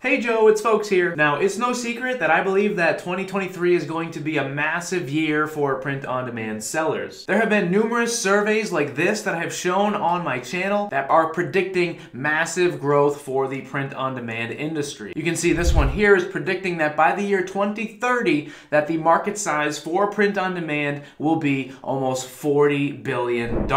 Hey Joe, it's Folks here. Now, it's no secret that I believe that 2023 is going to be a massive year for print-on-demand sellers. There have been numerous surveys like this that I have shown on my channel that are predicting massive growth for the print-on-demand industry. You can see this one here is predicting that by the year 2030, that the market size for print-on-demand will be almost $40 billion.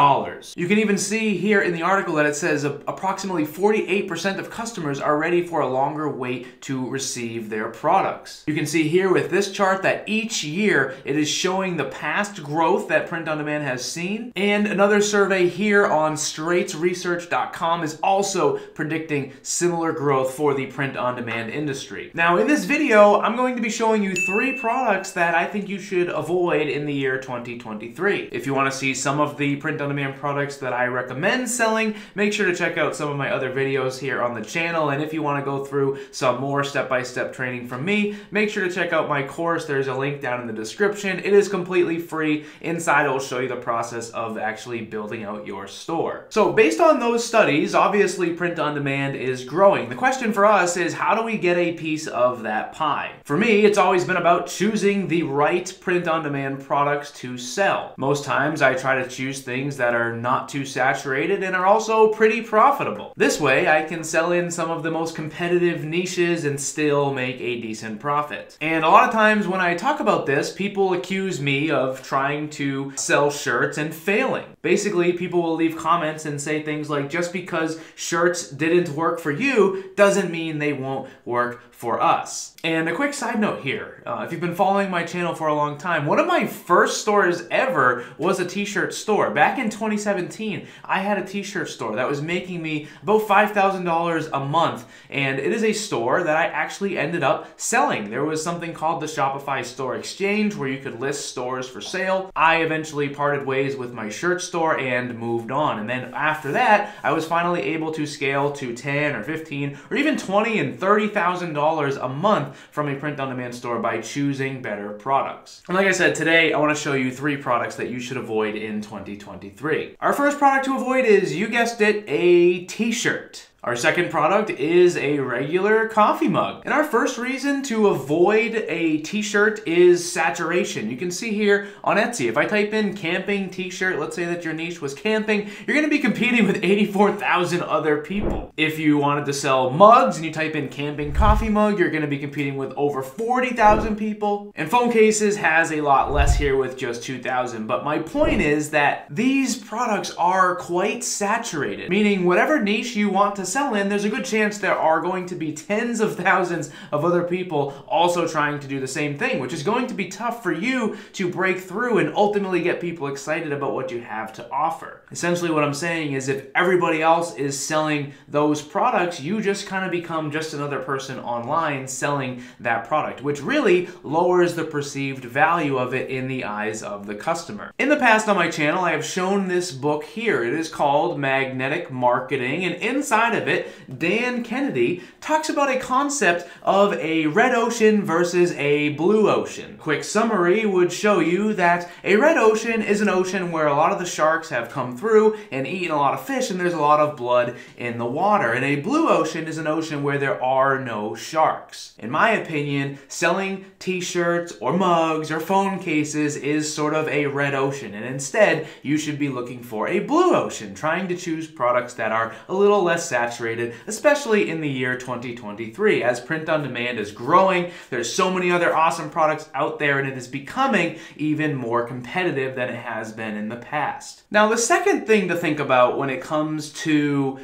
You can even see here in the article that it says approximately 48% of customers are ready for a longer wait to receive their products. You can see here with this chart that each year it is showing the past growth that print on demand has seen, and another survey here on straitsresearch.com is also predicting similar growth for the print on demand industry. Now in this video I'm going to be showing you 3 products that I think you should avoid in the year 2023. If you want to see some of the print on demand products that I recommend selling, make sure to check out some of my other videos here on the channel, and if you want to go through some more step-by-step training from me, make sure to check out my course. There's a link down in the description. It is completely free. Inside it will show you the process of actually building out your store. So based on those studies, obviously print on demand is growing. The question for us is, how do we get a piece of that pie? For me, it's always been about choosing the right print on demand products to sell. Most times I try to choose things that are not too saturated and are also pretty profitable. This way I can sell in some of the most competitive niches and still make a decent profit. And a lot of times when I talk about this, people accuse me of trying to sell shirts and failing. Basically, people will leave comments and say things like, just because shirts didn't work for you doesn't mean they won't work for us. And a quick side note here, if you've been following my channel for a long time, one of my first stores ever was a t-shirt store. Back in 2017, I had a t-shirt store that was making me about $5,000 a month, and it is a store that I actually ended up selling. There was something called the Shopify Store Exchange where you could list stores for sale. I eventually parted ways with my shirt store and moved on, and then after that, I was finally able to scale to 10 or 15 or even 20 and $30,000 a month from a print-on-demand store by choosing better products. And like I said, today I want to show you 3 products that you should avoid in 2023. Our first product to avoid is, you guessed it, a t-shirt. Our second product is a regular coffee mug. And our first reason to avoid a t-shirt is saturation. You can see here on Etsy, if I type in camping t-shirt, let's say that your niche was camping, you're gonna be competing with 84,000 other people. If you wanted to sell mugs and you type in camping coffee mug, you're gonna be competing with over 40,000 people. And phone cases has a lot less here with just 2,000. But my point is that these products are quite saturated, meaning whatever niche you want to sell in, there's a good chance there are going to be tens of thousands of other people also trying to do the same thing, which is going to be tough for you to break through and ultimately get people excited about what you have to offer. Essentially what I'm saying is, if everybody else is selling those products, you just kind of become just another person online selling that product, which really lowers the perceived value of it in the eyes of the customer. In the past on my channel, I have shown this book here. It is called Magnetic Marketing, and inside of it, Dan Kennedy talks about a concept of a red ocean versus a blue ocean. Quick summary would show you that a red ocean is an ocean where a lot of the sharks have come through and eaten a lot of fish and there's a lot of blood in the water. And a blue ocean is an ocean where there are no sharks. In my opinion, selling t-shirts or mugs or phone cases is sort of a red ocean, and instead you should be looking for a blue ocean, trying to choose products that are a little less saturated, especially in the year 2023. As print on demand is growing, there's so many other awesome products out there, and it is becoming even more competitive than it has been in the past. Now, the second thing to think about when it comes to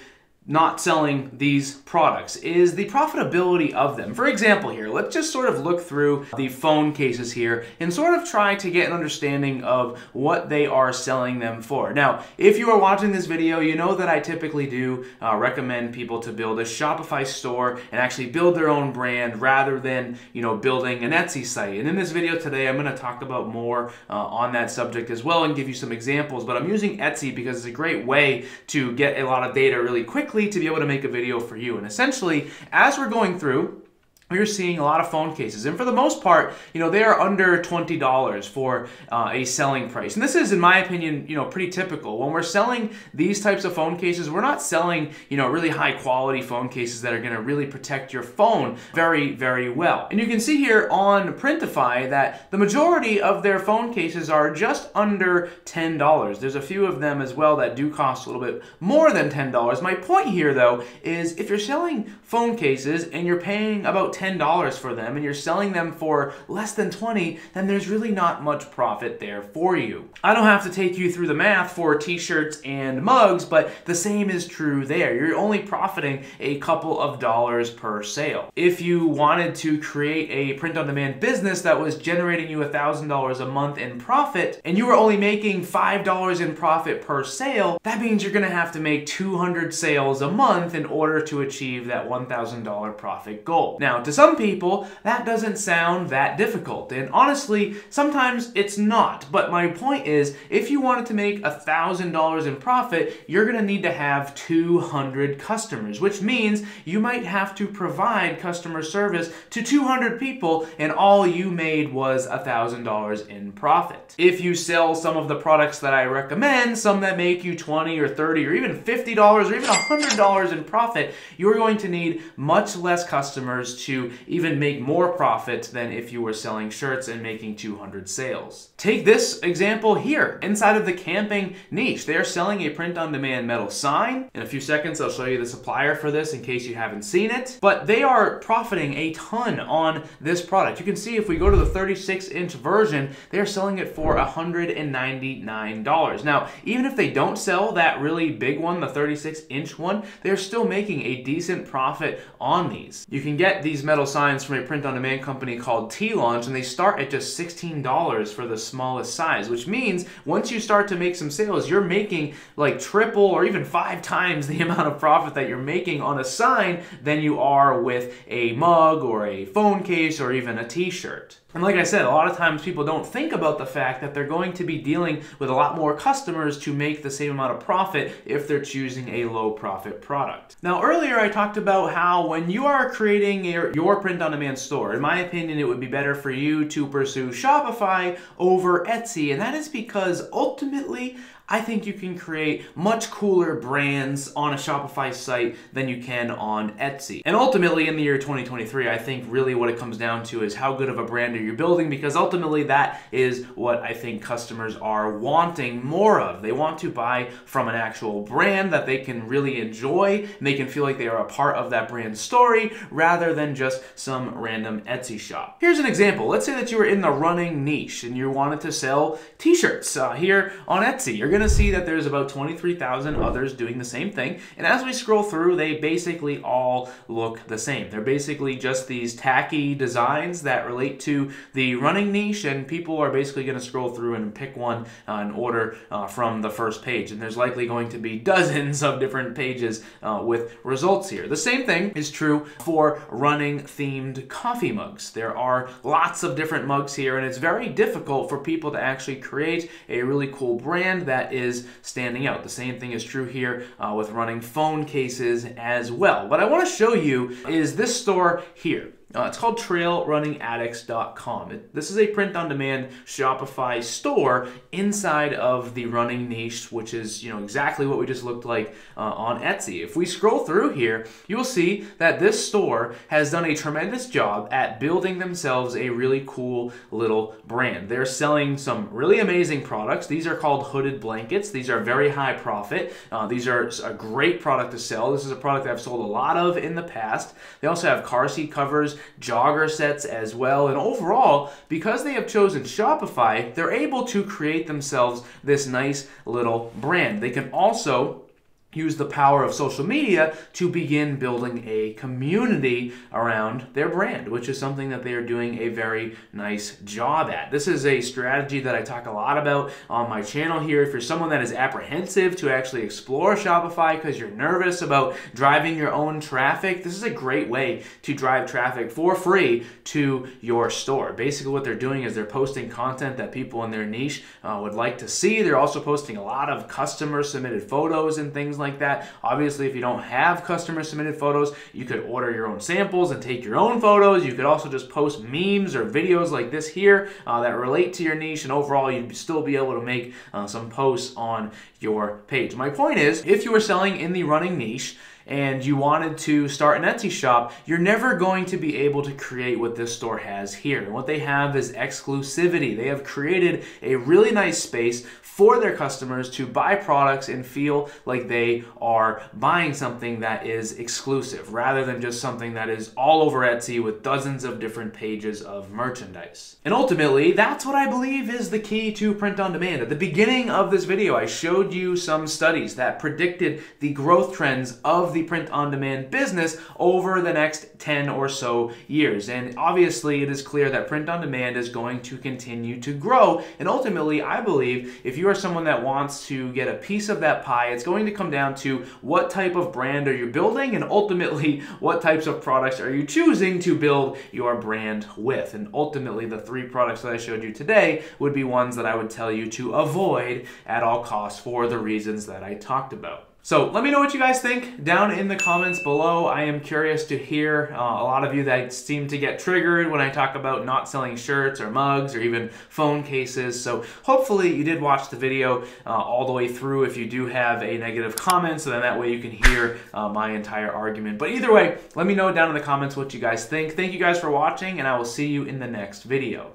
not selling these products is the profitability of them. For example here, let's just sort of look through the phone cases here and sort of try to get an understanding of what they are selling them for. Now, if you are watching this video, you know that I typically do recommend people to build a Shopify store and actually build their own brand rather than, building an Etsy site. And in this video today, I'm gonna talk about more on that subject as well and give you some examples, but I'm using Etsy because it's a great way to get a lot of data really quickly to be able to make a video for you. And essentially, as we're going through, we're seeing a lot of phone cases, and for the most part, they are under $20 for a selling price. And this is, in my opinion, pretty typical. When we're selling these types of phone cases, we're not selling, really high quality phone cases that are going to really protect your phone very, very well. And you can see here on Printify that the majority of their phone cases are just under $10. There's a few of them as well that do cost a little bit more than $10. My point here, though, is if you're selling phone cases and you're paying about $10 for them and you're selling them for less than $20, then there's really not much profit there for you. I don't have to take you through the math for t-shirts and mugs, but the same is true there. You're only profiting a couple of dollars per sale. If you wanted to create a print-on-demand business that was generating you $1,000 a month in profit, and you were only making $5 in profit per sale, that means you're gonna have to make 200 sales a month in order to achieve that $1,000 profit goal. Now, to some people, that doesn't sound that difficult, and honestly, sometimes it's not. But my point is, if you wanted to make $1,000 in profit, you're gonna need to have 200 customers, which means you might have to provide customer service to 200 people, and all you made was $1,000 in profit. If you sell some of the products that I recommend, some that make you $20 or $30 or even $50 or even $100 in profit, you're going to need much less customers to even make more profit than if you were selling shirts and making 200 sales. Take this example here. Inside of the camping niche, they are selling a print-on-demand metal sign. In a few seconds, I'll show you the supplier for this in case you haven't seen it. But they are profiting a ton on this product. You can see if we go to the 36-inch version, they're selling it for $199. Now, even if they don't sell that really big one, the 36-inch one, they're still making a decent profit on these. You can get these metal signs from a print-on-demand company called T-Launch, and they start at just $16 for the smallest size, which means once you start to make some sales, you're making like triple or even 5 times the amount of profit that you're making on a sign than you are with a mug or a phone case or even a t-shirt. And like I said, a lot of times people don't think about the fact that they're going to be dealing with a lot more customers to make the same amount of profit if they're choosing a low profit product. Now, earlier I talked about how when you are creating your print-on-demand store, in my opinion, it would be better for you to pursue Shopify over Etsy, and that is because ultimately, I think you can create much cooler brands on a Shopify site than you can on Etsy. And ultimately, in the year 2023, I think really what it comes down to is how good of a brand are you building, because ultimately that is what I think customers are wanting more of. They want to buy from an actual brand that they can really enjoy, and they can feel like they are a part of that brand's story rather than just some random Etsy shop. Here's an example. Let's say that you were in the running niche and you wanted to sell t-shirts here on Etsy. You're going to see that there's about 23,000 others doing the same thing, and as we scroll through, they basically all look the same. They're basically just these tacky designs that relate to the running niche, and people are basically going to scroll through and pick one in order from the first page, and there's likely going to be dozens of different pages with results here. The same thing is true for running themed coffee mugs. There are lots of different mugs here, and it's very difficult for people to actually create a really cool brand that is standing out. The same thing is true here with running phone cases as well. What I want to show you is this store here. It's called trailrunningaddicts.com. This is a print-on-demand Shopify store inside of the running niche, which is exactly what we just looked like on Etsy. If we scroll through here, you'll see that this store has done a tremendous job at building themselves a really cool little brand. They're selling some really amazing products. These are called hooded blankets. These are very high profit. These are a great product to sell. This is a product that I've sold a lot of in the past. They also have car seat covers, jogger sets as well, and overall, because they have chosen Shopify, they're able to create themselves this nice little brand. They can also use the power of social media to begin building a community around their brand, which is something that they are doing a very nice job at. This is a strategy that I talk a lot about on my channel here. If you're someone that is apprehensive to actually explore Shopify because you're nervous about driving your own traffic, this is a great way to drive traffic for free to your store. Basically what they're doing is they're posting content that people in their niche would like to see. They're also posting a lot of customer submitted photos and things like like that. Obviously, if you don't have customer submitted photos, you could order your own samples and take your own photos. You could also just post memes or videos like this here that relate to your niche, and overall you'd still be able to make some posts on your page. My point is, if you are selling in the running niche and you wanted to start an Etsy shop, you're never going to be able to create what this store has here. And what they have is exclusivity. They have created a really nice space for their customers to buy products and feel like they are buying something that is exclusive, rather than just something that is all over Etsy with dozens of different pages of merchandise. And ultimately, that's what I believe is the key to print on demand. At the beginning of this video, I showed you some studies that predicted the growth trends of the print on demand business over the next 10 or so years. And obviously, it is clear that print on demand is going to continue to grow. And ultimately, I believe if you are someone that wants to get a piece of that pie, it's going to come down to what type of brand are you building, and ultimately what types of products are you choosing to build your brand with. And ultimately, the 3 products that I showed you today would be ones that I would tell you to avoid at all costs for the reasons that I talked about. So let me know what you guys think down in the comments below. I am curious to hear a lot of you that seem to get triggered when I talk about not selling shirts or mugs or even phone cases. So hopefully you did watch the video all the way through if you do have a negative comment, so then that way you can hear my entire argument. But either way, let me know down in the comments what you guys think. Thank you guys for watching, and I will see you in the next video.